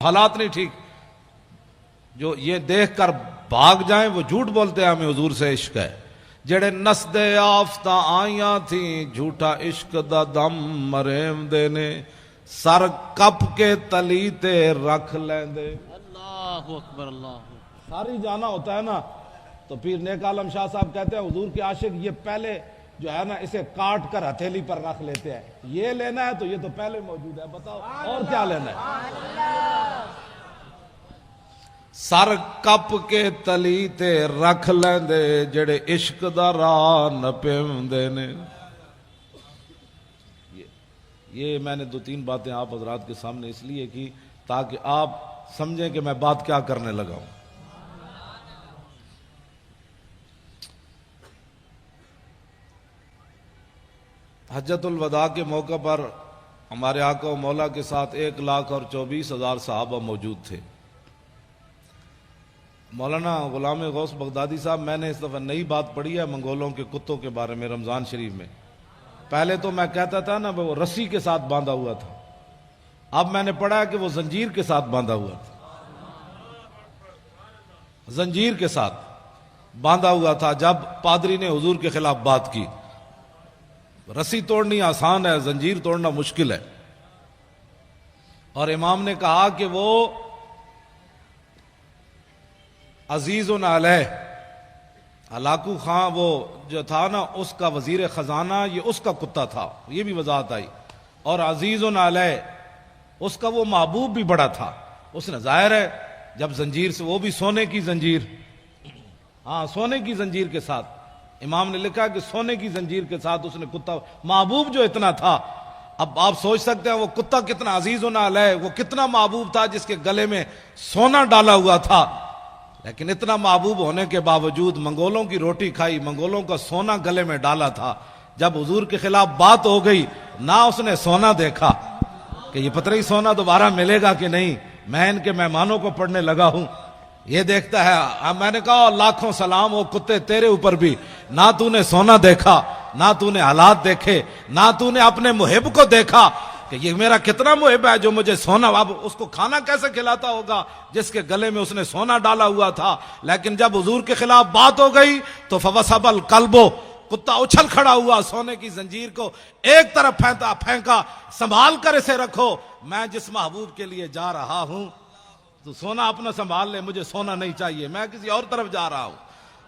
حالات نہیں ٹھیک، جو یہ دیکھ کر بھاگ جائیں وہ جھوٹ بولتے ہیں ہمیں حضور سے عشق ہے. جڑے نسدے آفتاں آئیاں تھیں جھوٹا عشق دا دم مریم دے نے سر کپ کے تلی تے رکھ لیندے. اللہ اکبر اللہ. ساری جانا ہوتا ہے نا تو پیر نیک عالم شاہ صاحب کہتے ہیں حضور کے عاشق یہ پہلے جو ہے نا اسے کاٹ کر ہتھیلی پر رکھ لیتے ہیں. یہ لینا ہے تو یہ تو پہلے موجود ہے، بتاؤ اور کیا لینا ہے. سر کپ کے تلی تے رکھ لیندے جڑے عشق دا راہ نہ پیوندے نے. یہ میں نے دو تین باتیں آپ حضرات کے سامنے اس لیے کی تاکہ آپ سمجھیں کہ میں بات کیا کرنے لگا ہوں. حجت الوداع کے موقع پر ہمارے آقا و مولا کے ساتھ 1,24,000 صحابہ موجود تھے. مولانا غلام غوث بغدادی صاحب، میں نے اس دفعہ نئی بات پڑھی ہے منگولوں کے کتوں کے بارے میں رمضان شریف میں. پہلے تو میں کہتا تھا نا وہ رسی کے ساتھ باندھا ہوا تھا، اب میں نے پڑھا کہ وہ زنجیر کے ساتھ باندھا ہوا تھا. زنجیر کے ساتھ باندھا ہوا تھا جب پادری نے حضور کے خلاف بات کی. رسی توڑنی آسان ہے، زنجیر توڑنا مشکل ہے. اور امام نے کہا کہ وہ عزیز علیہ، ہلاکو خان وہ جو تھا نا اس کا وزیر خزانہ یہ اس کا کتا تھا، یہ بھی وضاحت آئی. اور عزیز علیہ اس کا وہ محبوب بھی بڑا تھا. اس نے ظاہر ہے جب زنجیر سے، وہ بھی سونے کی زنجیر، ہاں سونے کی زنجیر کے ساتھ، امام نے لکھا کہ سونے کی زنجیر کے ساتھ اس نے کتا، محبوب جو اتنا تھا. اب آپ سوچ سکتے ہیں وہ کتا کتنا عزیز علیہ، وہ کتنا محبوب تھا جس کے گلے میں سونا ڈالا ہوا تھا. لیکن اتنا محبوب ہونے کے باوجود منگولوں کی روٹی کھائی، منگولوں کا سونا گلے میں ڈالا تھا. جب حضور کے خلاف بات ہو گئی نہ اس نے سونا دیکھا کہ یہ پتہ نہیں سونا دوبارہ ملے گا کہ نہیں، میں ان کے مہمانوں کو پڑھنے لگا ہوں، یہ دیکھتا ہے. میں نے کہا لاکھوں سلام وہ کتے تیرے اوپر بھی، نہ تو نے سونا دیکھا، نہ تو نے حالات دیکھے، نہ تو نے اپنے محب کو دیکھا کہ یہ میرا کتنا محب ہے جو مجھے سونا. اب اس کو کھانا کیسے کھلاتا ہوگا جس کے گلے میں اس نے سونا ڈالا ہوا تھا. لیکن جب حضور کے خلاف بات ہو گئی تو فوسب القلب، کتا اچھل کھڑا ہوا، سونے کی زنجیر کو ایک طرف پھینکا، سنبھال کر اسے رکھو، میں جس محبوب کے لیے جا رہا ہوں تو سونا اپنا سنبھال لے، مجھے سونا نہیں چاہیے، میں کسی اور طرف جا رہا ہوں.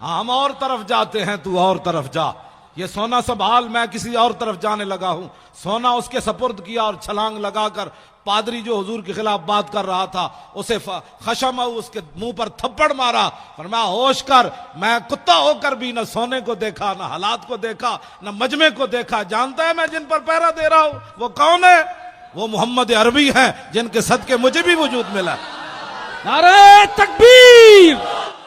ہم اور طرف جاتے ہیں، تو اور طرف جا، یہ سونا سنبھال، میں کسی اور طرف جانے لگا ہوں. سونا اس کے سپرد کیا اور چھلانگ لگا کر پادری جو حضور کے خلاف بات کر رہا تھا اسے خشم اس کے منہ پر تھپڑ مارا. فرمایا ہوش کر، میں کتا ہو کر بھی نہ سونے کو دیکھا، نہ حالات کو دیکھا، نہ مجمع کو دیکھا. جانتا ہے میں جن پر پہرا دے رہا ہوں وہ کون ہے؟ وہ محمد عربی ہیں جن کے صدقے مجھے بھی وجود ملا. نعرہ تکبیر،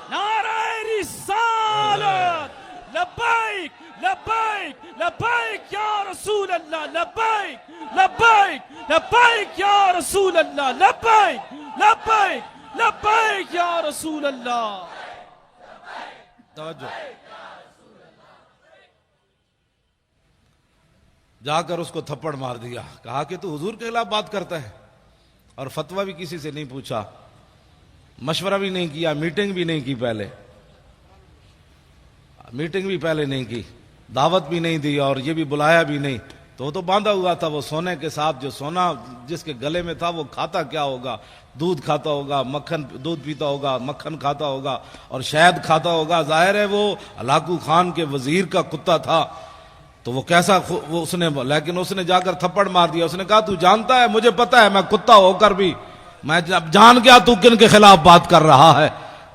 نعرہ رسالت، لبیک لبیک لبیک یا رسول اللہ، لبیک لبیک لبیک یا رسول اللہ، لبیک لبیک لبیک یا رسول اللہ. توجہ، جا کر اس کو تھپڑ مار دیا، کہا کہ تو حضور کے خلاف بات کرتا ہے، اور فتویٰ بھی کسی سے نہیں پوچھا، مشورہ بھی نہیں کیا، میٹنگ بھی نہیں کی، پہلے میٹنگ بھی پہلے نہیں کی، دعوت بھی نہیں دی، اور یہ بھی بلایا بھی نہیں. تو باندھا ہوا تھا وہ سونے کے ساتھ. جو سونا جس کے گلے میں تھا وہ کھاتا کیا ہوگا؟ دودھ کھاتا ہوگا، مکھن، دودھ پیتا ہوگا، مکھن کھاتا ہوگا اور شہد کھاتا ہوگا. ظاہر ہے وہ ہلاکو خان کے وزیر کا کتا تھا، تو وہ کیسا وہ اس نے، لیکن اس نے جا کر تھپڑ مار دیا. اس نے کہا تو جانتا ہے، مجھے پتا ہے میں کتا ہو کر بھی میں جب جان گیا تو کن کے خلاف بات کر رہا ہے.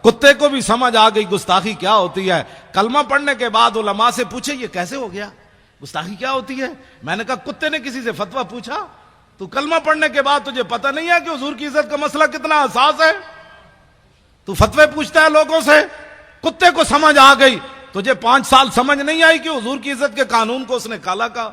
کتے کو بھی سمجھ آ گئی گستاخی کیا ہوتی ہے. کلمہ پڑھنے کے بعد علماء سے پوچھے یہ کیسے ہو گیا، گستاخی کیا ہوتی ہے؟ میں نے کہا کتے نے کسی سے فتویٰ پوچھا؟ تو کلمہ پڑھنے کے بعد تجھے پتہ نہیں ہے کہ حضور کی عزت کا مسئلہ کتنا حساس ہے؟ تو فتوے پوچھتا ہے لوگوں سے. کتے کو سمجھ آ گئی، تجھے 5 سال سمجھ نہیں آئی کہ حضور کی عزت کے قانون کو اس نے کالا کہا.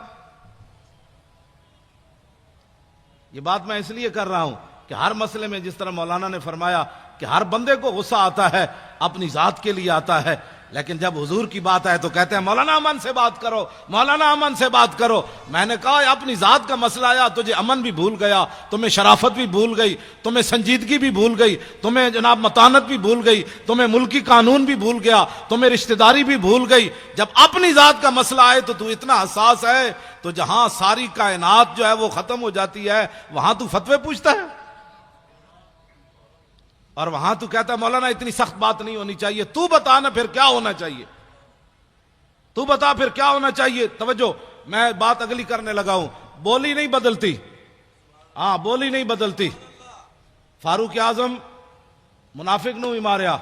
یہ بات میں اس لیے کر رہا ہوں کہ ہر مسئلے میں جس طرح مولانا نے فرمایا کہ ہر بندے کو غصہ آتا ہے، اپنی ذات کے لیے آتا ہے، لیکن جب حضور کی بات آئے تو کہتے ہیں مولانا امن سے بات کرو، مولانا امن سے بات کرو۔ میں نے کہا اپنی ذات کا مسئلہ آیا، تجھے امن بھی بھول گیا، تمہیں شرافت بھی بھول گئی، تمہیں سنجیدگی بھی بھول گئی، تمہیں جناب متانت بھی بھول گئی، تمہیں ملکی قانون بھی بھول گیا، تمہیں رشتہ داری بھی بھول گئی۔ جب اپنی ذات کا مسئلہ آئے تو اتنا حساس ہے، تو جہاں ساری کائنات جو ہے وہ ختم ہو جاتی ہے وہاں تو فتوے پوچھتا ہے، اور وہاں تو کہتا ہے مولانا اتنی سخت بات نہیں ہونی چاہیے۔ تو بتا نا پھر کیا ہونا چاہیے، تو بتا پھر کیا ہونا چاہیے۔ توجہ، میں بات اگلی کرنے لگا ہوں۔ بولی نہیں بدلتی، ہاں بولی نہیں بدلتی۔ فاروق اعظم منافق نو ہی ماریا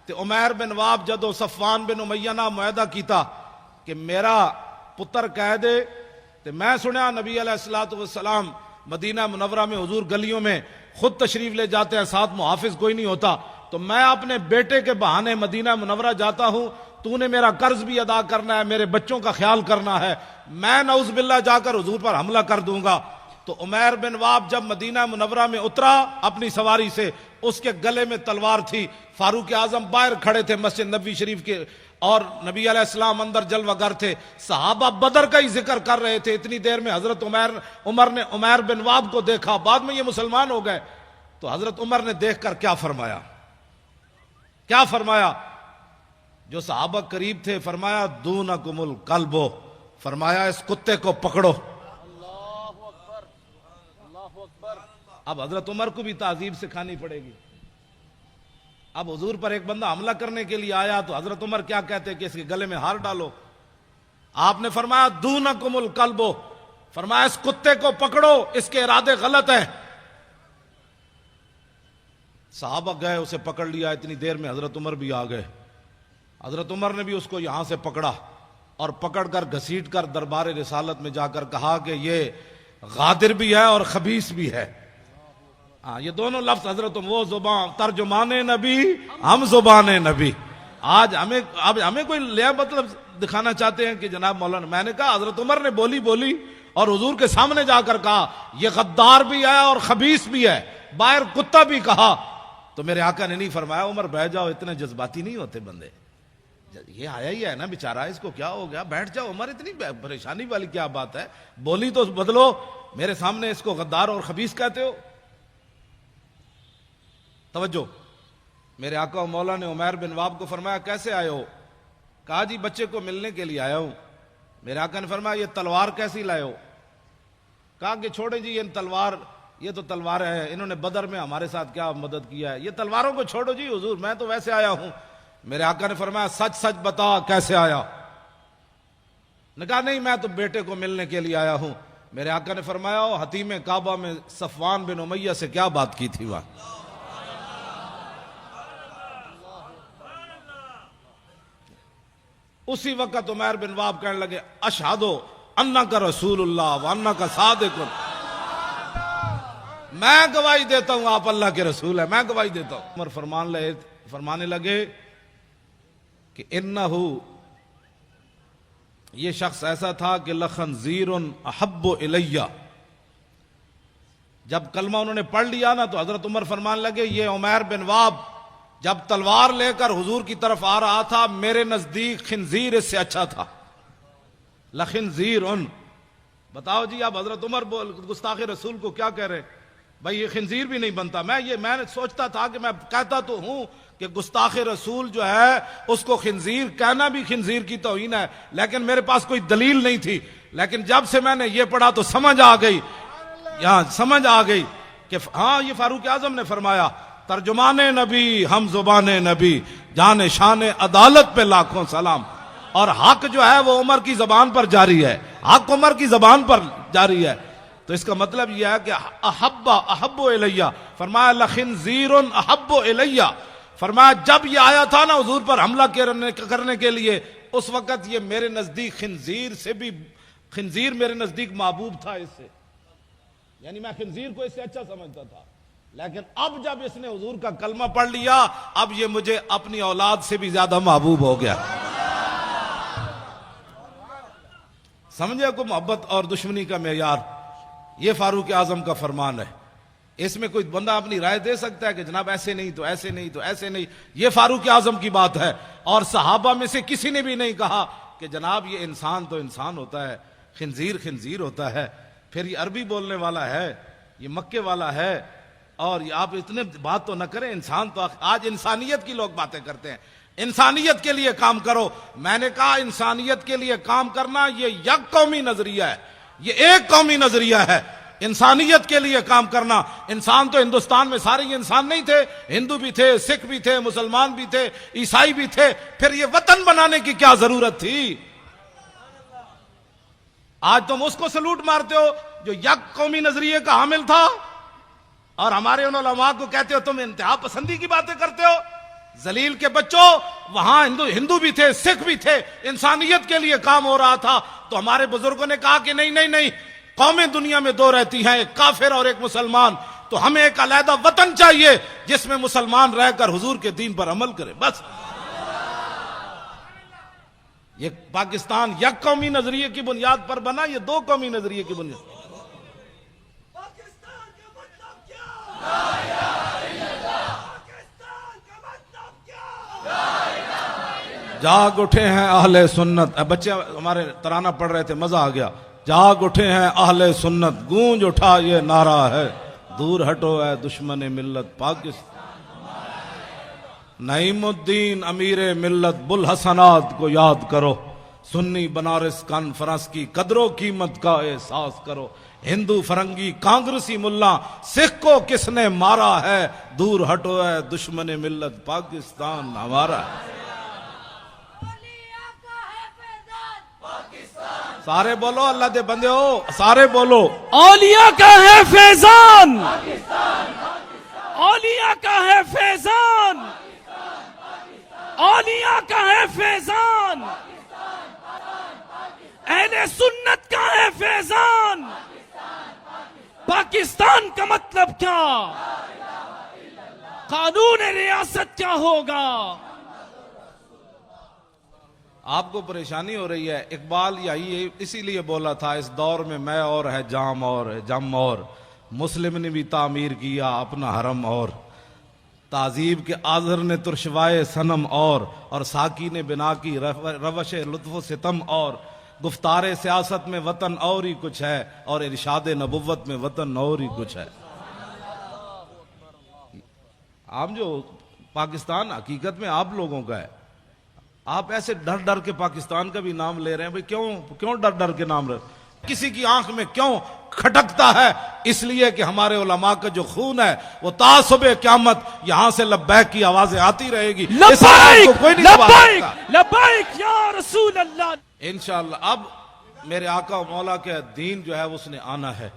تے عمیر بن واب جدو صفوان بن امیہ نہ معاہدہ کیتا کہ میرا پتر کہہ دے، تے میں سنیا نبی علیہ الصلوۃ والسلام مدینہ منورہ میں حضور گلیوں میں خود تشریف لے جاتے ہیں، ساتھ محافظ کوئی نہیں ہوتا، تو میں اپنے بیٹے کے بہانے مدینہ منورہ جاتا ہوں، تو نے میرا قرض بھی ادا کرنا ہے، میرے بچوں کا خیال کرنا ہے، میں نعوذ باللہ جا کر حضور پر حملہ کر دوں گا۔ تو عمیر بن واب جب مدینہ منورہ میں اترا اپنی سواری سے، اس کے گلے میں تلوار تھی۔ فاروق اعظم باہر کھڑے تھے مسجد نبوی شریف کے، اور نبی علیہ السلام اندر جلوہ گر تھے، صحابہ بدر کا ہی ذکر کر رہے تھے۔ اتنی دیر میں حضرت عمر نے عمیر بن واب کو دیکھا، بعد میں یہ مسلمان ہو گئے، تو حضرت عمر نے دیکھ کر کیا فرمایا، کیا فرمایا؟ جو صحابہ قریب تھے فرمایا دونکم الکلب، فرمایا اس کتے کو پکڑو۔ اب حضرت عمر کو بھی تعذیب سکھانی پڑے گی۔ اب حضور پر ایک بندہ حملہ کرنے کے لیے آیا تو حضرت عمر کیا کہتے کہ اس کے گلے میں ہار ڈالو؟ آپ نے فرمایا دونکم الکلب، فرمایا اس کتے کو پکڑو، اس کے ارادے غلط ہیں۔ صحابہ گئے، اسے پکڑ لیا، اتنی دیر میں حضرت عمر بھی آ گئے۔ حضرت عمر نے بھی اس کو یہاں سے پکڑا اور پکڑ کر گھسیٹ کر دربار رسالت میں جا کر کہا کہ یہ غادر بھی ہے اور خبیث بھی ہے۔ ہاں، یہ دونوں لفظ حضرت وہ زبان ترجمان نبی، ہم زبان نبی۔ آج ہمیں کوئی لیا مطلب دکھانا چاہتے ہیں کہ جناب مولانا، میں نے کہا حضرت عمر نے بولی اور حضور کے سامنے جا کر کہا یہ غدار بھی ہے اور خبیث بھی ہے، باہر کتا بھی کہا، تو میرے آقا نے نہیں فرمایا عمر بیٹھ جاؤ، اتنے جذباتی نہیں ہوتے بندے، یہ آیا ہی ہے نا بیچارہ، اس کو کیا ہو گیا، بیٹھ جاؤ عمر، اتنی پریشانی والی کیا بات ہے، بولی تو بدلو، میرے سامنے اس کو غدار اور خبیث کہتے ہو۔ توجہ، میرے آقا و مولا نے عمیر بن واب کو فرمایا کیسے آئے ہو؟ کہا جی بچے کو ملنے کے لیے آیا ہوں۔ میرے آقا نے فرمایا یہ تلوار کیسی لائے ہو؟ کہا کہ چھوڑے جی یہ تلوار، یہ تو تلوار ہے، انہوں نے بدر میں ہمارے ساتھ کیا مدد کیا ہے، یہ تلواروں کو چھوڑو جی حضور، میں تو ویسے آیا ہوں۔ میرے آقا نے فرمایا سچ سچ بتا کیسے آیا؟ نے کہا نہیں میں تو بیٹے کو ملنے کے لیے آیا ہوں۔ میرے آقا نے فرمایا حتیم کعبہ میں صفوان بن امیہ سے کیا بات کی تھی وہاں؟ اسی وقت عمیر بن واب کہنے لگے اشہد انک رسول اللہ وانک صادق، میں گواہی دیتا ہوں آپ اللہ کے رسول ہیں، میں گواہی دیتا ہوں۔ عمر فرمانے لگے کہ انہو، یہ شخص ایسا تھا کہ لخنزیر احب الیہ، جب کلمہ انہوں نے پڑھ لیا نا تو حضرت عمر فرمانے لگے یہ عمیر بن واب جب تلوار لے کر حضور کی طرف آ رہا تھا میرے نزدیک خنزیر اس سے اچھا تھا۔ لخنزیر، بتاؤ جی اب حضرت عمر گستاخ رسول کو کیا کہہ رہے؟ بھائی یہ خنزیر بھی نہیں بنتا، میں نے سوچتا تھا کہ میں کہتا تو ہوں کہ گستاخ رسول جو ہے اس کو خنزیر کہنا بھی خنزیر کی توہین ہے، لیکن میرے پاس کوئی دلیل نہیں تھی، لیکن جب سے میں نے یہ پڑھا تو سمجھ آ گئی، یہاں سمجھ آ گئی کہ ہاں یہ فاروق اعظم نے فرمایا ترجمان نبی ہم زبان نبی، جان شان عدالت پہ لاکھوں سلام، اور حق جو ہے وہ عمر کی زبان پر جاری ہے، حق عمر کی زبان پر جاری ہے، تو اس کا مطلب یہ ہے کہ احب الیہ، فرمایا لخنزیر احب الیہ، فرمایا جب یہ آیا تھا نا حضور پر حملہ کرنے کے لیے اس وقت یہ میرے نزدیک خنزیر سے بھی، خنزیر میرے نزدیک محبوب تھا اس سے، یعنی میں خنزیر کو اس سے اچھا سمجھتا تھا، لیکن اب جب اس نے حضور کا کلمہ پڑھ لیا اب یہ مجھے اپنی اولاد سے بھی زیادہ محبوب ہو گیا۔ سمجھے کو محبت اور دشمنی کا معیار، یہ فاروق اعظم کا فرمان ہے۔ اس میں کوئی بندہ اپنی رائے دے سکتا ہے کہ جناب ایسے نہیں تو ایسے نہیں تو ایسے نہیں؟ یہ فاروق اعظم کی بات ہے، اور صحابہ میں سے کسی نے بھی نہیں کہا کہ جناب یہ انسان تو انسان ہوتا ہے، خنزیر خنزیر ہوتا ہے، پھر یہ عربی بولنے والا ہے، یہ مکے والا ہے، اور یہ آپ اتنے بات تو نہ کریں، انسان تو آج انسانیت کی لوگ باتیں کرتے ہیں، انسانیت کے لیے کام کرو۔ میں نے کہا انسانیت کے لیے کام کرنا یہ یک قومی نظریہ ہے، یہ ایک قومی نظریہ ہے، انسانیت کے لیے کام کرنا۔ انسان تو ہندوستان میں سارے انسان نہیں تھے، ہندو بھی تھے، سکھ بھی تھے، مسلمان بھی تھے، عیسائی بھی تھے، پھر یہ وطن بنانے کی کیا ضرورت تھی؟ آج تم اس کو سلوٹ مارتے ہو جو یک قومی نظریے کا حامل تھا، اور ہمارے ان علماء کو کہتے ہو تم انتہا پسندی کی باتیں کرتے ہو۔ ذلیل کے بچوں، وہاں ہندو بھی تھے، سکھ بھی تھے، انسانیت کے لیے کام ہو رہا تھا، تو ہمارے بزرگوں نے کہا کہ نہیں نہیں نہیں، قومیں دنیا میں دو رہتی ہیں، ایک کافر اور ایک مسلمان، تو ہمیں ایک علیحدہ وطن چاہیے جس میں مسلمان رہ کر حضور کے دین پر عمل کرے۔ بس یہ پاکستان یک قومی نظریے کی بنیاد پر بنا، یہ دو قومی نظریے کی بنیاد۔ پاکستان کا مطلب کیا؟ پاکستان کا مطلب کیا؟ جاگ اٹھے ہیں اہل سنت، بچے ہمارے ترانہ پڑھ رہے تھے، مزہ آ گیا۔ جاگ اٹھے ہیں اہل سنت، گونج اٹھا یہ نعرہ ہے، دور ہٹو اے دشمن ملت پاکستان۔ نعیم الدین امیر ملت بوالحسنات کو یاد کرو، سنی بنارس کانفرنس کی قدر و قیمت کا احساس کرو، ہندو فرنگی کانگریسی ملا سکھ کو کس نے مارا ہے، دور ہٹو اے دشمن ملت پاکستان ہمارا ہے۔ سارے بولو، اللہ دے بندے ہو، سارے بولو، اولیاء کا ہے فیضان، اولیاء کا ہے فیضان، اولیاء کا ہے فیضان، اہل سنت کا ہے فیضان۔ پاکستان کا مطلب کیا؟ قانون ریاست کیا ہوگا؟ آپ کو پریشانی ہو رہی ہے۔ اقبال یہی اسی لیے بولا تھا، اس دور میں میں اور ہے جام اور ہے جم، اور مسلم نے بھی تعمیر کیا اپنا حرم، اور تہذیب کے آذر نے ترشوائے صنم، اور ساکی نے بنا کی روش لطف و ستم، اور گفتار سیاست میں وطن اور ہی کچھ ہے، اور ارشاد نبوت میں وطن اور ہی کچھ ہے۔ آپ جو پاکستان حقیقت میں آپ لوگوں کا ہے، آپ ایسے ڈر ڈر کے پاکستان کا بھی نام لے رہے ہیں، بھئی کیوں ڈر ڈر کے نام رہے؟ کسی کی آنکھ میں کیوں کھٹکتا ہے؟ اس لیے کہ ہمارے علماء کا جو خون ہے وہ تا صبح قیامت یہاں سے لبیک کی آوازیں آتی رہے گی۔ اس آواز کو کوئی نہیں دبا سکتا۔ لبیک یا رسول اللہ۔ انشاءاللہ اب میرے آقا و مولا کے دین جو ہے اس نے آنا ہے۔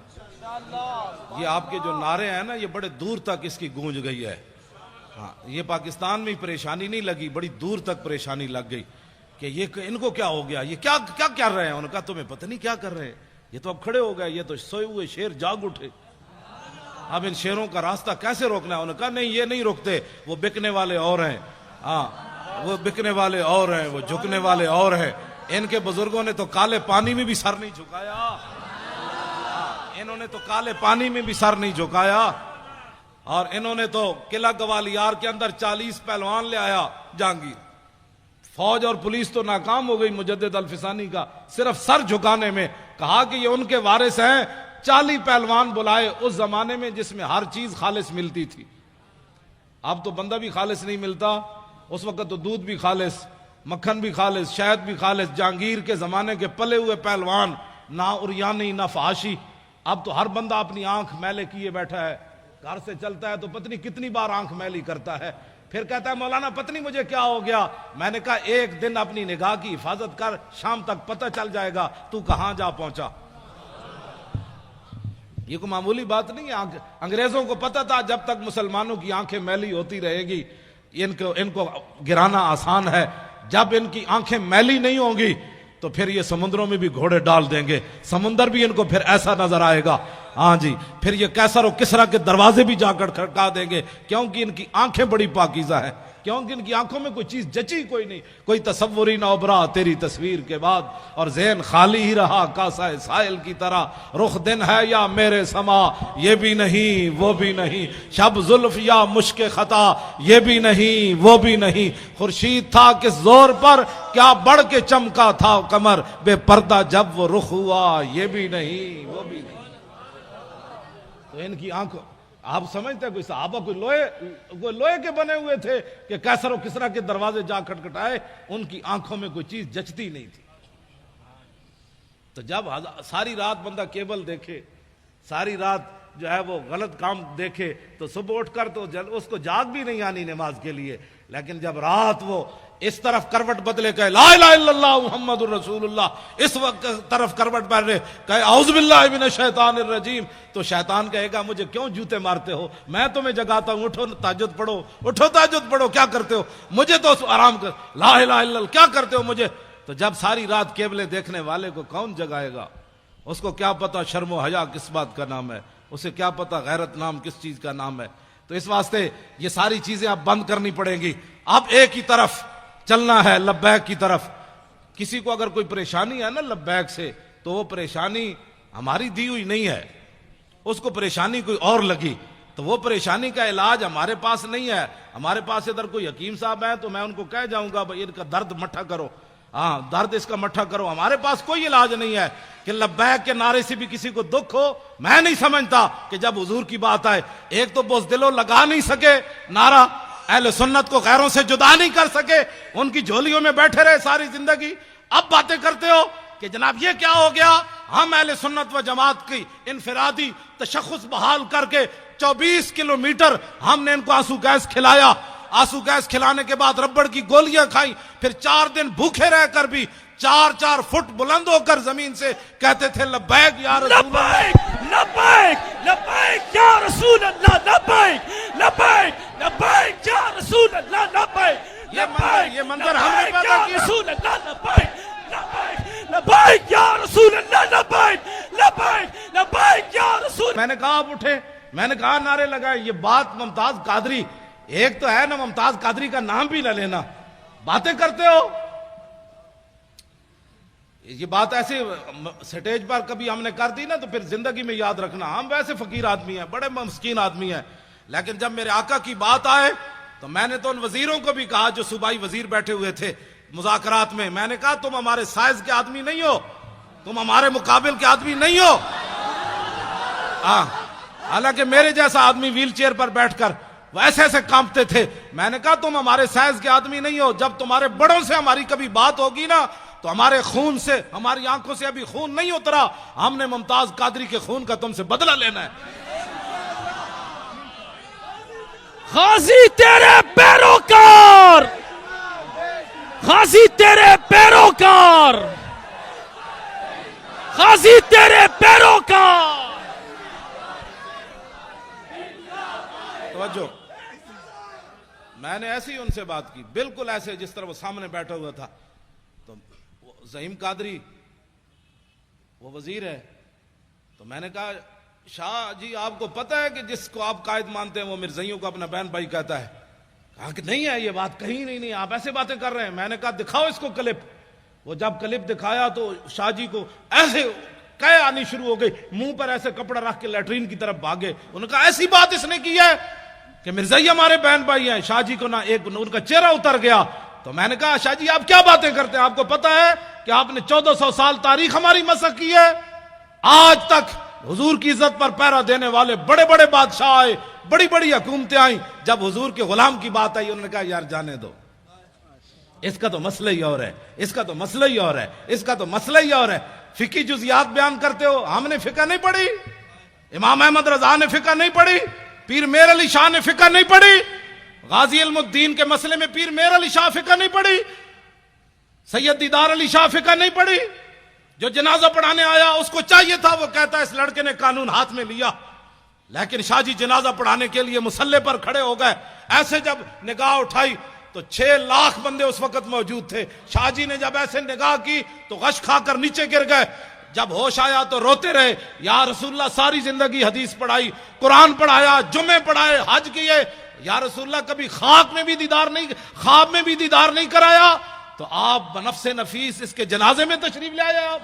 یہ آپ کے جو نعرے ہیں نا، یہ بڑے دور تک اس کی گونج گئی ہے۔ ہاں، یہ پاکستان میں پریشانی نہیں لگی، بڑی دور تک پریشانی لگ گئی کہ یہ ان کو کیا ہو گیا، یہ کیا کر رہے ہیں؟ انہوں نے کہا تمہیں پتہ نہیں کیا کر رہے ہیں، یہ تو اب کھڑے ہو گئے، یہ تو سوئے ہوئے شیر جاگ اٹھے، اب ان شیروں کا راستہ کیسے روکنا ہے؟ انہوں نے کہا نہیں، یہ نہیں رکتے، وہ بکنے والے اور ہیں، ہاں وہ بکنے والے اور ہیں، وہ جھکنے والے اور ہیں۔ ان کے بزرگوں نے تو کالے پانی میں بھی سر نہیں جھکایا، انہوں نے تو کالے پانی میں بھی سر نہیں جھکایا، اور انہوں نے تو قلعہ گوالیار کے اندر 40 پہلوان لے آیا جہانگیر۔ فوج اور پولیس تو ناکام ہو گئی مجدد الفسانی کا، صرف سر جھکانے میں۔ کہا کہ یہ ان کے وارث ہیں، 40 پہلوان بلائے اس زمانے میں جس میں ہر چیز خالص ملتی تھی۔ اب تو بندہ بھی خالص نہیں ملتا، اس وقت تو دودھ بھی خالص، مکھن بھی خالص، شہد بھی خالص۔ جہانگیر کے زمانے کے پلے ہوئے پہلوان، نہ اریانی نہ فحاشی۔ اب تو ہر بندہ اپنی آنکھ میلے کیے بیٹھا ہے، گھر سے چلتا ہے تو پتہ نہیں کتنی بار آنکھ میلی کرتا ہے، پھر کہتا ہے مولانا پتہ نہیں مجھے کیا ہو گیا۔ میں نے کہا ایک دن اپنی نگاہ کی حفاظت کر، شام تک پتہ چل جائے گا تو کہاں جا پہنچا۔ یہ کوئی معمولی بات نہیں ہے۔ انگریزوں کو پتہ تھا جب تک مسلمانوں کی آنکھیں میلی ہوتی رہے گی ان کو گرانا آسان ہے، جب ان کی آنکھیں میلی نہیں ہوں گی تو پھر یہ سمندروں میں بھی گھوڑے ڈال دیں گے، سمندر بھی ان کو پھر ایسا نظر آئے گا، ہاں جی، پھر یہ کیسر و کسرا کے دروازے بھی جا کر کھڑکا دیں گے، کیونکہ ان کی آنکھیں بڑی پاکیزہ ہیں۔ کیونکہ ان کی آنکھوں میں کوئی چیز جچی کوئی نہیں، کوئی تصور ہی نہ ابھرا تیری تصویر کے بعد، اور ذہن خالی ہی رہا کاسہ سائل کی طرح، رخ دن ہے یا میرے سما یہ بھی نہیں وہ بھی نہیں، شب زلف یا مشک خطا یہ بھی نہیں وہ بھی نہیں، خورشید تھا کس زور پر کیا بڑھ کے چمکا تھا قمر، بے پردہ جب وہ رخ ہوا یہ بھی نہیں وہ بھی نہیں۔ تو ان کی آنکھوں، آپ سمجھتے ہیں کوئی صحابہ کوئی لوہے کے بنے ہوئے تھے کہ کیسر و کسرا کے دروازے جا کھٹکھٹائے؟ ان کی آنکھوں میں کوئی چیز جچتی نہیں تھی۔ تو جب ساری رات بندہ کیبل دیکھے، ساری رات جو ہے وہ غلط کام دیکھے، تو صبح اٹھ کر تو اس کو جاگ بھی نہیں آنی نماز کے لیے، لیکن جب رات وہ اس طرف کروٹ بدلے کہے لا الہ الا اللہ محمد الرسول اللہ، اس وقت طرف کروٹ بدلے کہے اعوذ باللہ من الشیطان الرجیم، تو شیطان کہے گا مجھے کیوں جوتے مارتے ہو، میں تمہیں جگاتا ہوں، اٹھو تہجد پڑھو، اٹھو تہجد پڑھو، کیا کرتے ہو مجھے تو آرام کر، لا الہ الا اللہ کیا کرتے ہو مجھے۔ تو جب ساری رات کیبلیں دیکھنے والے کو کون جگائے گا؟ اس کو کیا پتا شرم و حیا کس بات کا نام ہے، اسے کیا پتا غیرت نام کس چیز کا نام ہے۔ تو اس واسطے یہ ساری چیزیں اب بند کرنی پڑیں گی، اب ایک ہی طرف چلنا ہے، لبیک کی طرف۔ کسی کو اگر کوئی پریشانی ہے نا لبیک سے، تو وہ پریشانی ہماری دی ہوئی نہیں ہے، اس کو پریشانی کوئی اور لگی، تو وہ پریشانی کا علاج ہمارے پاس نہیں ہے۔ ہمارے پاس ادھر کوئی حکیم صاحب ہیں تو میں ان کو کہہ جاؤں گا بھائی ان کا درد مٹھا کرو، ہاں درد اس کا مٹھا کرو۔ ہمارے پاس کوئی علاج نہیں ہے کہ لبیک کے نعرے سے بھی کسی کو دکھ ہو۔ میں نہیں سمجھتا کہ جب حضور کی بات آئے، ایک تو بزدلوں لگا نہیں سکے نعرہ، اہل سنت کو غیروں سے جدا نہیں کر سکے، ان کی جھولیوں میں بیٹھے رہے ساری زندگی، اب باتیں کرتے ہو کہ جناب یہ کیا ہو گیا۔ ہم اہل سنت و جماعت کی انفرادی تشخص بحال کر کے 24 کلومیٹر ہم نے ان کو آنسو گیس کھلایا، آنسو گیس کھلانے کے بعد ربڑ کی گولیاں کھائیں، پھر 4 دن بھوکے رہ کر بھی 4 فٹ بلند ہو کر زمین سے کہتے تھے لبیک یا رسول اللہ، لبیک لبیک یا رسول اللہ، لبیک لبیک لبیک یا رسول اللہ، لبیک یہ منظر ہم نے پیدا کیا۔ رسول اللہ، لبیک لبیک لبیک یا رسول اللہ، لبیک لبیک لبیک یا رسول۔ میں نے کہا آپ اٹھے، میں نے کہا نعرے لگائے، یہ بات ممتاز قادری، ایک تو ہے نا ممتاز قادری کا نام بھی نہ لینا، باتیں کرتے ہو۔ یہ بات ایسے سٹیج پر کبھی ہم نے کر دی نا تو پھر زندگی میں یاد رکھنا، ہم ویسے فقیر آدمی ہیں، بڑے مسکین آدمی ہیں، لیکن جب میرے آقا کی بات آئے تو میں نے تو ان وزیروں کو بھی کہا جو صوبائی وزیر بیٹھے ہوئے تھے مذاکرات میں، میں نے کہا تم ہمارے سائز کے آدمی نہیں ہو، تم ہمارے مقابل کے آدمی نہیں ہو۔ حالانکہ میرے جیسا آدمی ویل چیئر پر بیٹھ کر وہ ایسے ایسے کانپتے تھے، میں نے کہا تم ہمارے سائز کے آدمی نہیں ہو، جب تمہارے بڑوں سے ہماری کبھی بات ہوگی نا تو ہمارے خون سے، ہماری آنکھوں سے ابھی خون نہیں اترا، ہم نے ممتاز قادری کے خون کا تم سے بدلہ لینا ہے۔ غازی تیرے پیروکار، غازی تیرے پیروکار، غازی تیرے پیروکار۔ توجہ، میں نے ایسی ان سے بات کی، بالکل ایسے جس طرح وہ سامنے بیٹھا ہوا تھا۔ تو زعیم قادری وہ وزیر ہے، تو میں نے کہا شاہ جی آپ کو پتہ ہے کہ جس کو آپ قائد مانتے ہیں وہ مرزائیوں کو اپنا بہن بھائی کہتا ہے؟ کہا کہ نہیں ہے یہ بات، کہیں نہیں، آپ ایسے باتیں کر رہے ہیں۔ میں نے کہا دکھاؤ اس کو کلپ۔ وہ جب کلپ دکھایا تو شاہ جی کو ایسے کہے آنی شروع ہو گئی، منہ پر ایسے کپڑا رکھ کے لیٹرین کی طرف بھاگے۔ انہوں نے کہا ایسی بات اس نے کی ہے کہ مرزائی ہمارے بہن بھائی ہیں۔ شاہ جی کو ان کا چہرہ اتر گیا۔ تو میں نے کہا شاہ جی آپ کیا باتیں کرتے ہیں، آپ کو پتا ہے کہ آپ نے 1400 سال تاریخ ہماری مسخ کی ہے، آج تک حضور کی عزت پر پہرا دینے والے بڑے بڑے بادشاہ آئے، بڑی بڑی حکومتیں آئیں، جب حضور کے غلام کی بات آئی انہوں نے کہا یار جانے دو، اس کا تو مسئلہ ہی اور ہے، اس کا تو مسئلہ ہی اور ہے، اس کا تو مسئلہ ہی اور ہے۔ فقہی جزیات بیان کرتے ہو، ہم نے فقہ نہیں پڑھی، امام احمد رضا نے فقہ نہیں پڑھی، پیر میر علی شاہ نے فقہ نہیں پڑھی، غازی علم الدین کے مسئلے میں پیر میر علی شاہ فقہ نہیں پڑھی، سید دیدار علی شاہ فقہ نہیں پڑھی۔ جو جنازہ پڑھانے آیا اس کو چاہیے تھا، وہ کہتا ہے اس لڑکے نے قانون ہاتھ میں لیا، لیکن شاہ جی جنازہ پڑھانے کے لیے مصلے پر کھڑے ہو گئے، ایسے جب نگاہ اٹھائی تو 6 لاکھ بندے اس وقت موجود تھے۔ شاہ جی نے جب ایسے نگاہ کی تو غش کھا کر نیچے گر گئے، جب ہوش آیا تو روتے رہے، یا رسول اللہ ساری زندگی حدیث پڑھائی، قرآن پڑھایا، جمعے پڑھائے، حج کیے، یا رسول اللہ کبھی خواب میں بھی دیدار نہیں کرایا، تو آپ بنفس نفیس اس کے جنازے میں تشریف لے آئے آپ۔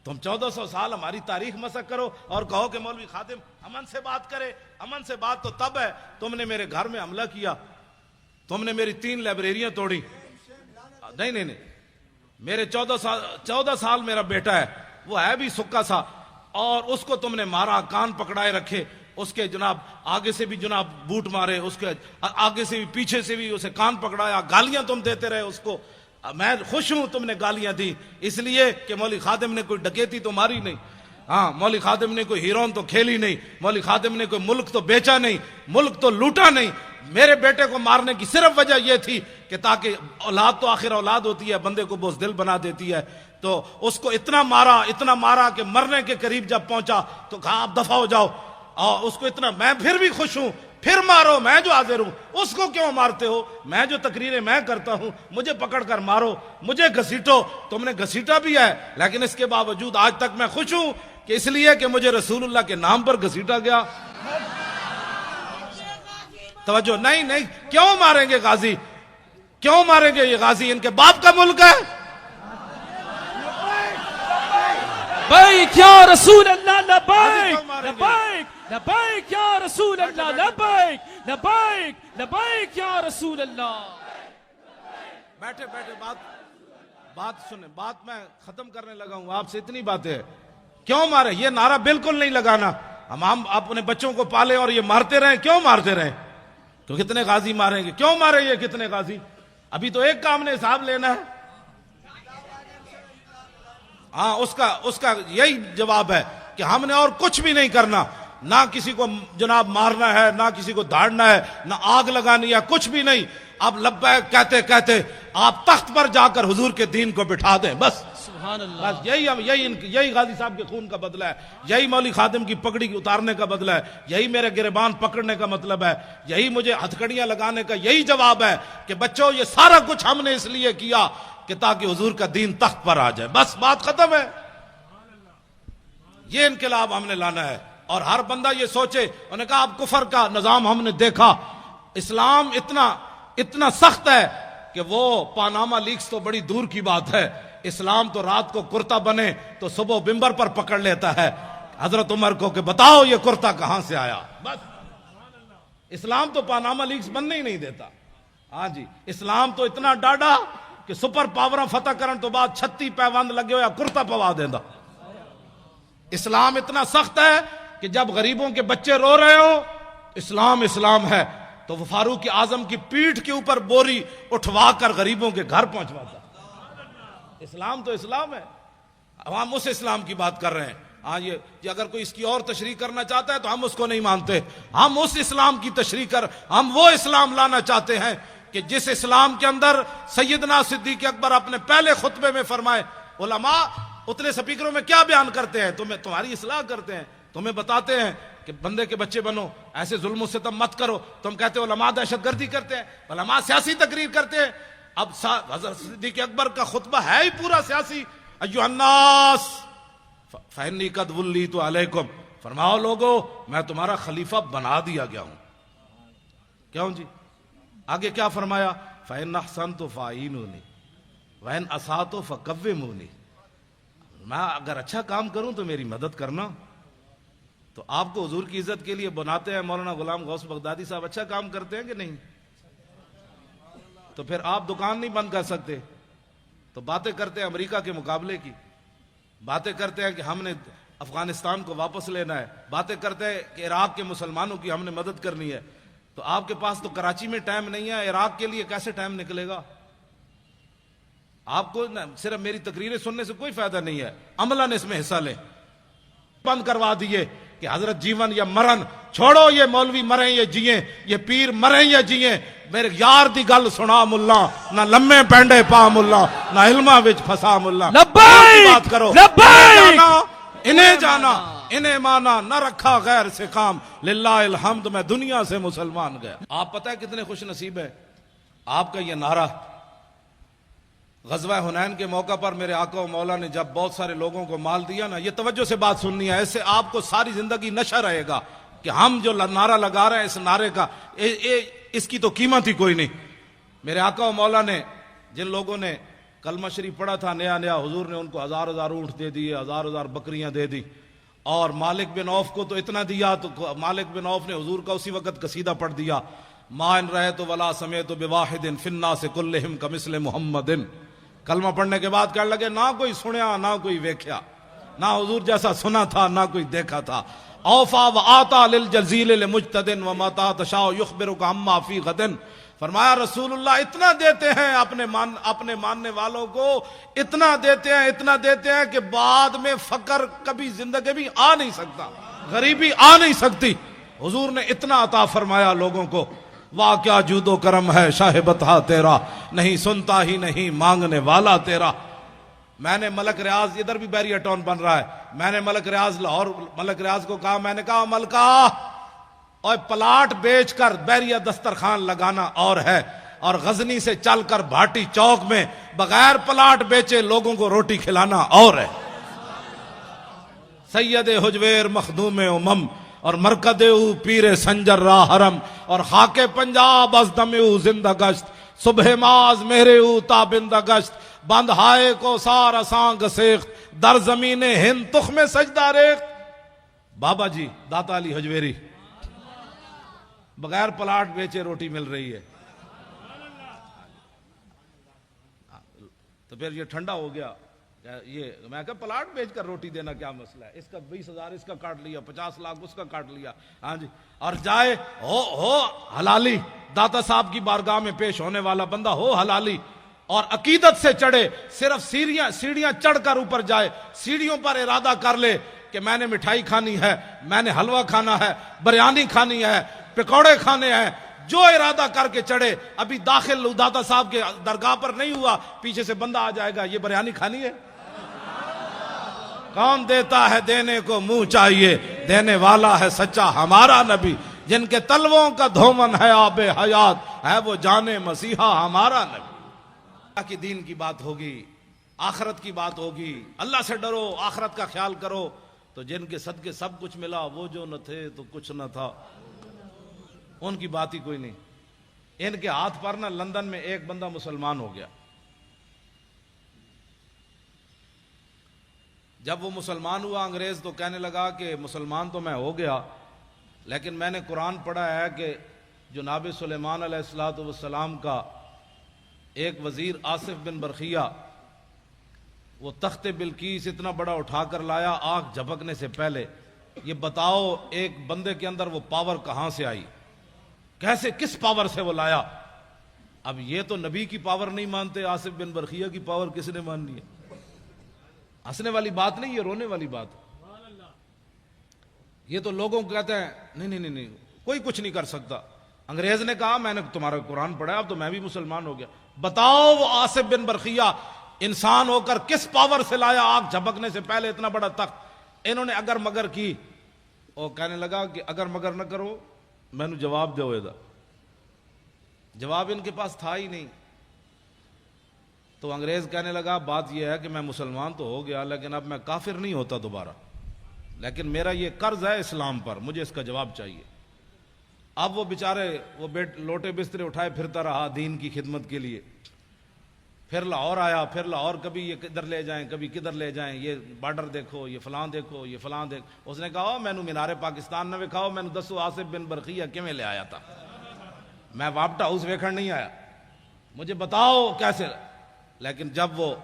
تم 1400 سال ہماری تاریخ مسخ کرو اور کہو کہ مولوی خادم امن سے بات کرے۔ امن سے بات تو تب ہے تم نے میرے گھر میں حملہ کیا، تم نے میری 3 لائبریریاں توڑی۔ نہیں، میرے 14 سال میرا بیٹا ہے، وہ ہے بھی سکا سا، اور اس کو تم نے مارا، کان پکڑائے رکھے، اس کے جناب آگے سے بھی جناب بوٹ مارے، اس کے آگے سے بھی پیچھے سے بھی اسے کان پکڑایا، گالیاں تم دیتے رہے اس کو۔ میں خوش ہوں تم نے گالیاں دی، اس لیے کہ مولوی خادم نے کوئی ڈکیتی تو ماری نہیں، ہاں مولوی خادم نے کوئی ہیرون تو کھیلی نہیں، مولوی خادم نے کوئی ملک تو بیچا نہیں، ملک تو لوٹا نہیں۔ میرے بیٹے کو مارنے کی صرف وجہ یہ تھی کہ تاکہ اولاد تو آخر اولاد ہوتی ہے، بندے کو بزدل بنا دیتی ہے، تو اس کو اتنا مارا کہ مرنے کے قریب جب پہنچا تو کہا آپ دفع ہو جاؤ، اور اس کو اتنا، میں پھر بھی خوش ہوں، پھر مارو، میں جو حاضر ہوں، اس کو کیوں مارتے ہو؟ میں جو تقریریں میں کرتا ہوں، مجھے پکڑ کر مارو، مجھے گھسیٹو، تم نے گھسیٹا بھی ہے، لیکن اس کے باوجود آج تک میں خوش ہوں کہ اس لیے کہ مجھے رسول اللہ کے نام پر گھسیٹا گیا۔ توجہ نہیں، کیوں ماریں گے غازی؟ کیوں ماریں گے یہ غازی؟ ان کے باپ کا ملک ہے۔ لبیک یا رسول اللہ، لبیک لبیک لبیک یا رسول اللہ، لبیک لبیک لبیک یا رسول اللہ۔ بیٹھے بات سنیں، بات میں ختم کرنے لگا ہوں، آپ سے اتنی باتیں ہیں۔ کیوں مارے؟ یہ نعرہ بالکل نہیں لگانا، ہم اپنے بچوں کو پالے اور یہ مارتے رہیں، کیوں مارتے رہیں؟ تو کتنے غازی ماریں گے؟ کیوں مارے یہ کتنے غازی؟ ابھی تو ایک کام نے حساب لینا ہے۔ ہاں اس کا یہی جواب ہے کہ ہم نے اور کچھ بھی نہیں کرنا، نہ کسی کو جناب مارنا ہے، نہ کسی کو دھاڑنا ہے، نہ آگ لگانی ہے، کچھ بھی نہیں۔ اب لبیک کہتے کہتے آپ تخت پر جا کر حضور کے دین کو بٹھا دیں، بس سبحان اللہ۔ بس یہی غازی صاحب کے خون کا بدلہ ہے، یہی مولوی خادم کی پگڑی اتارنے کا بدلہ ہے، یہی میرے گریبان پکڑنے کا مطلب ہے، یہی مجھے ہتھکڑیاں لگانے کا یہی جواب ہے کہ بچوں یہ سارا کچھ ہم نے اس لیے کیا کہ تاکہ حضور کا دین تخت پر آ جائے، بس بات ختم ہے۔ یہ انقلاب ہم نے لانا ہے، اور ہر بندہ یہ سوچے، انہوں نے کہا اب کفر کا نظام ہم نے دیکھا، اسلام اتنا سخت ہے کہ وہ پاناما لیکس تو بڑی دور کی بات ہے، اسلام تو رات کو کرتا بنے تو صبح ممبر پر پکڑ لیتا ہے حضرت عمر کو کہ بتاؤ یہ کرتا کہاں سے آیا۔ بس اسلام تو پاناما لیکس بننے ہی نہیں دیتا۔ ہاں جی، اسلام تو اتنا ڈاڈا کہ سپر پاوراں فتح کرن تو بعد 36 پیوند لگے ہویا کرتا پوا دینا۔ اسلام اتنا سخت ہے کہ جب غریبوں کے بچے رو رہے ہو، اسلام ہے، تو وہ فاروق اعظم کی پیٹھ کے اوپر بوری اٹھوا کر غریبوں کے گھر پہنچواتا۔ اسلام تو اسلام ہے، ہم اس اسلام کی بات کر رہے ہیں۔ ہاں یہ اگر کوئی اس کی اور تشریح کرنا چاہتا ہے تو ہم اس کو نہیں مانتے، ہم اس اسلام کی تشریح ہم وہ اسلام لانا چاہتے ہیں کہ جس اسلام کے اندر سیدنا صدیق اکبر اپنے پہلے خطبے میں فرمائے، علماء اتنے سپیکروں میں کیا بیان کرتے ہیں؟ تمہاری اصلاح کرتے ہیں، تمہیں بتاتے ہیں کہ بندے کے بچے بنو، ایسے ظلم و ستم مت کرو۔ تم کہتے ہو علماء دہشت گردی کرتے ہیں، علماء سیاسی تقریر کرتے ہیں۔ اب حضرت صدیق اکبر کا خطبہ ہے ہی پورا سیاسی۔ ایھا الناس فإنی قد ولیت علیکم، فرماؤ لوگو میں تمہارا خلیفہ بنا دیا گیا ہوں۔ کیوں جی؟ آگے کیا فرمایا؟ فإن أحسنت فأعینونی وإن أسأت فقومونی، میں اگر اچھا کام کروں تو میری مدد کرنا۔ تو آپ کو حضور کی عزت کے لیے بناتے ہیں مولانا غلام غوث بغدادی صاحب، اچھا کام کرتے ہیں کہ نہیں؟ تو پھر آپ دکان نہیں بند کر سکتے، تو باتیں کرتے ہیں امریکہ کے مقابلے کی، باتیں کرتے ہیں کہ ہم نے افغانستان کو واپس لینا ہے، باتیں کرتے ہیں کہ عراق کے مسلمانوں کی ہم نے مدد کرنی ہے۔ تو آپ کے پاس تو کراچی میں ٹائم نہیں ہے، عراق کے لیے کیسے ٹائم نکلے گا؟ آپ کو صرف میری تقریریں سننے سے کوئی فائدہ نہیں ہے، عملاً اس میں حصہ لیں۔ بند کروا دیے کہ حضرت جیون یا مرن، چھوڑو یہ مولوی مریں یا جیئیں، یہ پیر مریں یا جیئیں، میرے یار دی گل سنا ملا، نہ لمے پینڈے پا ملا، نہ علماں وچ پھسا ملا۔ لبیک بات کرو، لبیک انہیں جانا انہیں مانا، نہ رکھا غیر سے کام، للہ الحمد میں دنیا سے مسلمان گیا۔ آپ پتہ ہے کتنے خوش نصیب ہیں، آپ کا یہ نعرہ غزوہ حنین کے موقع پر میرے آقا و مولا نے جب بہت سارے لوگوں کو مال دیا نا، یہ توجہ سے بات سننی ہے، اس سے آپ کو ساری زندگی نشہ رہے گا۔ کہ ہم جو نعرہ لگا رہے ہیں اس نعرے کا اس کی تو قیمت ہی کوئی نہیں. میرے آقا و مولا نے جن لوگوں نے کلمہ شریف پڑھا تھا نیا نیا، حضور نے ان کو ہزار ہزار اونٹ دے دیے، ہزار ہزار بکریاں دے دی، اور مالک بن عوف کو تو اتنا دیا، تو مالک بن عوف نے حضور کا اسی وقت قصیدہ پڑھ دیا، ما ان رہے تو ولا سمیت بواحد فی الناس کلہم کمثل محمد. کلمہ پڑھنے کے بعد کہنے لگے نہ کوئی سنیا نہ کوئی ویکھیا، نہ حضور جیسا سنا تھا نہ کوئی دیکھا تھا. اوفا و آتا للجزیل لمجتد ومتا تشاء یخبرک عما فی غد. فرمایا رسول اللہ اتنا دیتے ہیں اپنے ماننے والوں کو، اتنا دیتے ہیں کہ بعد میں فقر کبھی زندگی بھی آ نہیں سکتا، غریبی آ نہیں سکتی. حضور نے اتنا عطا فرمایا لوگوں کو. واہ کیا جود و کرم ہے شاہ بطحہ تیرا، نہیں سنتا ہی نہیں مانگنے والا تیرا. میں نے ملک ریاض، ادھر بھی بیریا ٹاؤن بن رہا ہے، میں نے ملک ریاض لاہور ملک ریاض کو کہا، میں نے کہا ملکہ اور پلاٹ بیچ کر بیریا دسترخوان لگانا اور ہے، اور غزنی سے چل کر بھاٹی چوک میں بغیر پلاٹ بیچے لوگوں کو روٹی کھلانا اور ہے. سید حجویر مخدوم امم اور مرکد او پیر سنجر راہ حرم اور خاک پنجاب از دم او زندہ گشت صبح ماز میرے او تابندہ گشت بند ہائے کو سار اساں گسیخت در زمین ہند تخم سجدہ ریخت. بابا جی داتا علی حجویری بغیر پلاٹ بیچے روٹی مل رہی ہے. تو پھر یہ ٹھنڈا ہو گیا، یہ میں کہا پلاٹ بیچ کر روٹی دینا کیا مسئلہ ہے، اس کا 20,000 اس کا کاٹ لیا، 50 لاکھ اس کا کاٹ لیا. ہاں جی، اور جائے ہو حلالی، داتا صاحب کی بارگاہ میں پیش ہونے والا بندہ ہو حلالی، اور عقیدت سے چڑھے، صرف سیڑھیاں چڑھ کر اوپر جائے، سیڑھیوں پر ارادہ کر لے کہ میں نے مٹھائی کھانی ہے، میں نے حلوہ کھانا ہے، بریانی کھانی ہے، پکوڑے کھانے ہیں، جو ارادہ کر کے چڑھے. ابھی داخل داتا صاحب کے درگاہ پر نہیں ہوا، پیچھے سے بندہ آ جائے گا، یہ بریانی کھانی ہے. کون دیتا ہے دینے کو منہ چاہیے، دینے والا ہے سچا ہمارا نبی، جن کے تلووں کا دھومن ہے آب حیات، ہے وہ جانے مسیحا ہمارا نبی. اللہ کی دین کی بات ہوگی، آخرت کی بات ہوگی، اللہ سے ڈرو، آخرت کا خیال کرو. تو جن کے صدقے سب کچھ ملا، وہ جو نہ تھے تو کچھ نہ تھا، ان کی بات ہی کوئی نہیں. ان کے ہاتھ پر نہ لندن میں ایک بندہ مسلمان ہو گیا. جب وہ مسلمان ہوا انگریز تو کہنے لگا کہ مسلمان تو میں ہو گیا، لیکن میں نے قرآن پڑھا ہے کہ جناب سلیمان علیہ السلام کا ایک وزیر آصف بن برخیہ وہ تخت بلقیس اتنا بڑا اٹھا کر لایا آنکھ جھپکنے سے پہلے. یہ بتاؤ ایک بندے کے اندر وہ پاور کہاں سے آئی، کیسے کس پاور سے وہ لایا؟ اب یہ تو نبی کی پاور نہیں مانتے، آصف بن برخیہ کی پاور کس نے ماننی ہے؟ ہنسنے والی بات نہیں، یہ رونے والی بات. یہ تو لوگوں کو کہتے ہیں نہیں کوئی کچھ نہیں کر سکتا. انگریز نے کہا میں نے تمہارا قرآن پڑھا اب تو میں بھی مسلمان ہو گیا. بتاؤ وہ آصف بن برخیہ انسان ہو کر کس پاور سے لایا آنکھ جھپکنے سے پہلے اتنا بڑا تخت؟ انہوں نے اگر مگر کی، اور کہنے لگا کہ اگر مگر نہ کرو میں نے جواب دو. جواب ان کے پاس تھا ہی نہیں. تو انگریز کہنے لگا بات یہ ہے کہ میں مسلمان تو ہو گیا لیکن اب میں کافر نہیں ہوتا دوبارہ، لیکن میرا یہ قرض ہے اسلام پر، مجھے اس کا جواب چاہیے. اب وہ بیچارے وہ لوٹے بسترے اٹھائے پھرتا رہا دین کی خدمت کے لیے. پھر لاہور آیا، پھر لاہور کبھی یہ کدھر لے جائیں کبھی کدھر لے جائیں، یہ بارڈر دیکھو، یہ فلاں دیکھو، یہ فلاں دیکھو. اس نے کہا میں مینار پاکستان نہ وکھاؤ، میں دسو آصف بن برخیہ کیویں لے آیا تھا، میں واپٹ ہاؤس ویکھن نہیں آیا، مجھے بتاؤ کیسے. لیکن جب وہ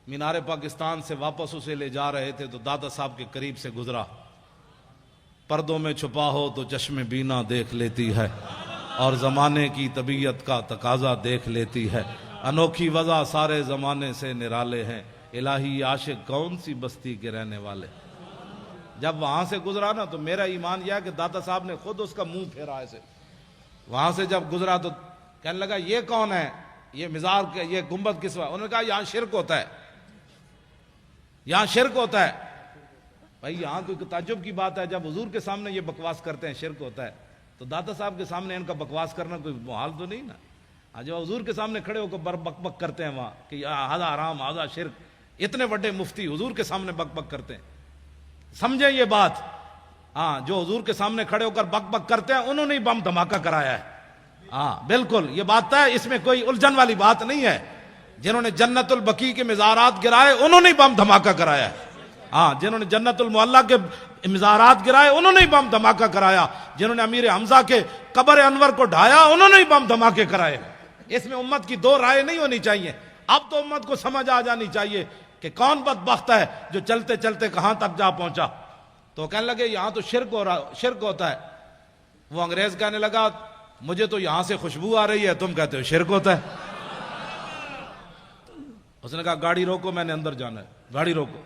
مینار پاکستان سے واپس اسے لے جا رہے تھے تو دادا صاحب کے قریب سے گزرا. پردوں میں چھپا ہو تو چشم بینا دیکھ لیتی ہے، اور زمانے کی طبیعت کا تقاضا دیکھ لیتی ہے. انوکھی وضع سارے زمانے سے نرالے ہیں، الہی عاشق کون سی بستی کے رہنے والے. جب وہاں سے گزرا نا تو میرا ایمان یہ ہے کہ دادا صاحب نے خود اس کا منہ پھیرا ایسے. وہاں سے جب گزرا تو کہنے لگا یہ کون ہے، یہ مزار کے یہ گنبد کس وقت؟ انہوں نے کہا یہاں شرک ہوتا ہے، یہاں شرک ہوتا ہے. بھائی یہاں کوئی تعجب کی بات ہے، جب حضور کے سامنے یہ بکواس کرتے ہیں شرک ہوتا ہے تو داتا صاحب کے سامنے ان کا بکواس کرنا کوئی محال تو نہیں نا. جو حضور کے سامنے کھڑے ہو کر بک بک کرتے ہیں وہاں کہ ہذا حرام ہذا شرک، اتنے بڑے مفتی حضور کے سامنے بک بک کرتے ہیں. سمجھیں یہ بات. ہاں جو حضور کے سامنے کھڑے ہو کر بک بک کرتے ہیں انہوں نے ہی بم دھماکہ کرایا ہے. ہاں بالکل یہ بات ہے, اس میں کوئی الجھن والی بات نہیں ہے. جنہوں نے جنت البقیع کے مزارات گرائے انہوں نے ہی بم دھماکہ کرایا ہے. ہاں جنہوں نے جنت المعلیٰ کے مزارات گرائے انہوں نے ہی بم دھماکہ کرایا. جنہوں نے امیر حمزہ کے قبر انور کو ڈھایا انہوں نے ہی بم دھماکے کرائے. اس میں امت کی دو رائے نہیں ہونی چاہیے. اب تو امت کو سمجھ آ جانی چاہیے کہ کون بدبخت ہے جو چلتے چلتے کہاں تک جا پہنچا. تو کہنے لگے یہاں تو شرک ہوتا ہے. وہ انگریز کہنے لگا مجھے تو یہاں سے خوشبو آ رہی ہے, تم کہتے ہو شرک ہوتا ہے. اس نے کہا گاڑی روکو, میں نے اندر جانا ہے, گاڑی روکو.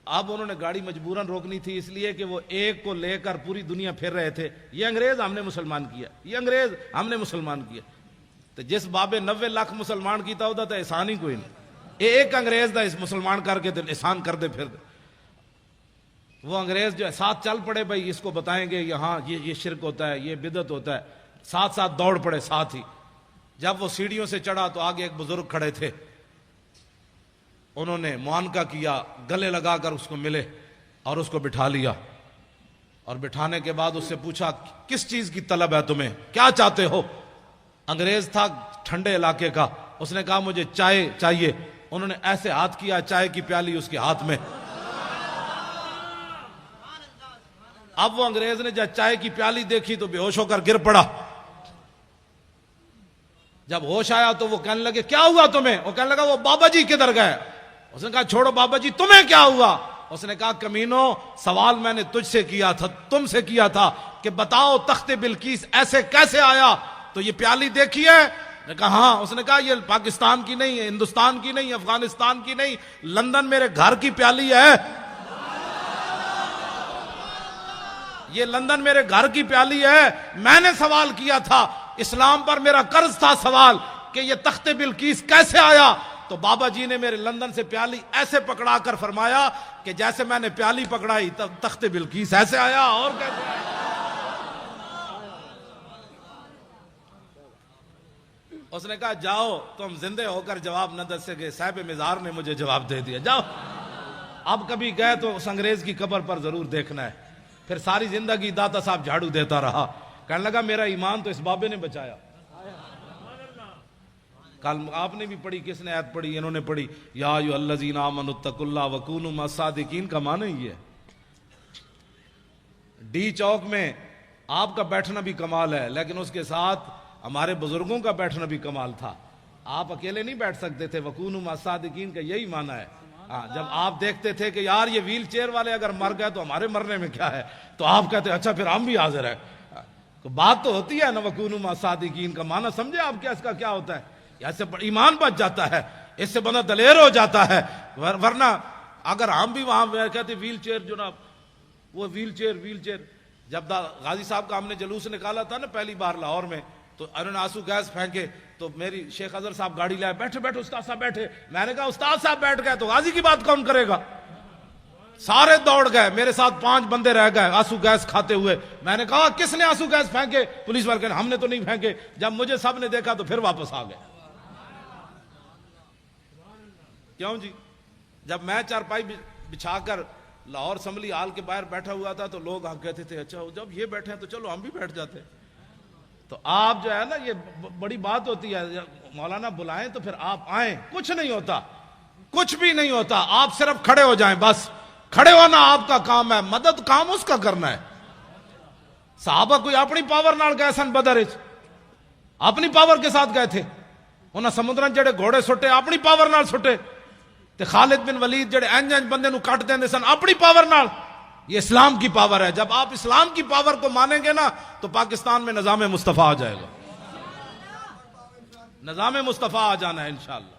اب انہوں نے گاڑی مجبوراً روکنی تھی اس لیے کہ وہ ایک کو لے کر پوری دنیا پھر رہے تھے. یہ انگریز ہم نے مسلمان کیا, یہ انگریز ہم نے مسلمان کیا. تو جس بابے 90 لاکھ مسلمان کیتا ہوتا تو احسان ہی کوئی نہیں. ایک انگریز دا اس مسلمان کر کے احسان کر دے پھر دے. وہ انگریز جو ہے ساتھ چل پڑے, بھائی اس کو بتائیں گے یہاں یہ شرک ہوتا ہے, یہ بدعت ہوتا ہے. ساتھ ساتھ دوڑ پڑے ساتھ ہی. جب وہ سیڑھیوں سے چڑھا تو آگے ایک بزرگ کھڑے تھے. انہوں نے معانقہ کیا, گلے لگا کر اس کو ملے اور اس کو بٹھا لیا. اور بٹھانے کے بعد اس سے پوچھا کس چیز کی طلب ہے تمہیں, کیا چاہتے ہو. انگریز تھا ٹھنڈے علاقے کا, اس نے کہا مجھے چائے چاہیے. انہوں نے ایسے ہاتھ کیا, چائے کی پیالی اس کے ہاتھ میں. اب وہ انگریز نے جب چائے کی پیالی دیکھی تو بے ہوش ہو کر گر پڑا. جب ہوش آیا تو وہ کہنے لگے کیا ہوا تمہیں. وہ کہنے لگا وہ بابا جی کدھر گئے. اس نے کہا چھوڑو بابا جی, تمہیں کیا ہوا. اس نے کہا کمینو سوال میں نے تجھ سے کیا تھا, تم سے کیا تھا کہ بتاؤ تخت بلقیس ایسے کیسے آیا. تو یہ پیالی دیکھی ہے. نے کہا ہاں. اس نے کہا یہ پاکستان کی نہیں ہے, ہندوستان کی نہیں, افغانستان کی نہیں, لندن میرے گھر کی پیالی ہے. یہ لندن میرے گھر کی پیالی ہے. میں نے سوال کیا تھا, اسلام پر میرا قرض تھا سوال کہ یہ تخت بلقیس کیسے آیا. تو بابا جی نے میرے لندن سے پیالی ایسے پکڑا کر فرمایا کہ جیسے میں نے پیالی پکڑائی تخت بلقیس ایسے آیا. اور کیسے آیا. اس نے کہا جاؤ تم زندے ہو کر جواب نہ دے سکے, صاحب مزار نے مجھے جواب دے دیا, جاؤ. اب کبھی گئے تو اس انگریز کی قبر پر ضرور دیکھنا ہے. پھر ساری زندگی داتا صاحب جھاڑو دیتا رہا. کہنے لگا میرا ایمان تو اس بابے نے بچایا. کل آپ نے بھی پڑھی, کس نے آیت پڑھی, انہوں نے پڑھی یا ایھا الذین آمنوا اتقوا اللہ وکونوا مع الصادقین. کا معنی یہ ہے ڈی چوک میں آپ کا بیٹھنا بھی کمال ہے, لیکن اس کے ساتھ ہمارے بزرگوں کا بیٹھنا بھی کمال تھا. آپ اکیلے نہیں بیٹھ سکتے تھے. وکونوا مع الصادقین کا یہی معنی ہے. جب آپ دیکھتے تھے کہ یار یہ ویل چیئر والے اگر مر گئے تو ہمارے مرنے میں کیا ہے, تو آپ کہتے اچھا پھر ہم بھی حاضر ہیں. بات تو ہوتی ہے نا وکونوا مع الصادقین کا معنی سمجھے آپ کیا اس کا کیا ہوتا ہے. اس سے ایمان بچ جاتا ہے, اس سے بندہ دلیر ہو جاتا ہے. ورنہ اگر ہم بھی وہاں کہتے ویل چیئر جناب, وہ ویل چیئر جب غازی صاحب کا ہم نے جلوس نکالا تھا نا پہلی بار لاہور میں, تو انہوں نے آنسو گیس پھینکے. تو میری شیخ اظہر صاحب گاڑی لائے, بیٹھے بیٹھے استاد صاحب بیٹھے. میں نے کہا استاد صاحب بیٹھ گئے تو غازی کی بات کون کرے گا. سارے دوڑ گئے, میرے ساتھ 5 بندے رہ گئے آنسو گیس کھاتے ہوئے. میں نے کہا کس نے آنسو گیس پھینکے. پولیس والے کہنے ہم نے تو نہیں پھینکے. جب مجھے سب نے دیکھا تو پھر واپس آ گئے. کیوں جی. جب میں چارپائی بچھا کر لاہور اسمبلی ہال کے باہر بیٹھا ہوا تھا تو لوگ کہتے تھے اچھا جب یہ بیٹھے ہیں تو چلو ہم بھی بیٹھ جاتے. تو آپ جو ہے نا یہ بڑی بات ہوتی ہے, مولانا بلائیں تو پھر آپ آئیں. کچھ نہیں ہوتا, کچھ بھی نہیں ہوتا. آپ صرف کھڑے ہو جائیں, بس کھڑے ہونا آپ کا کام ہے, مدد کام اس کا کرنا ہے. صحابہ کوئی اپنی پاور نال گئے سن بدر, اپنی پاور کے ساتھ گئے تھے. انہاں سمندرن جڑے گھوڑے سٹے اپنی پاور نال سٹے. تے خالد بن ولید جڑے انج بندے نو کٹ دیندے سن اپنی پاور نال. یہ اسلام کی پاور ہے. جب آپ اسلام کی پاور کو مانیں گے نا تو پاکستان میں نظام مصطفیٰ آ جائے گا. نظام مصطفیٰ آ جانا ہے انشاءاللہ.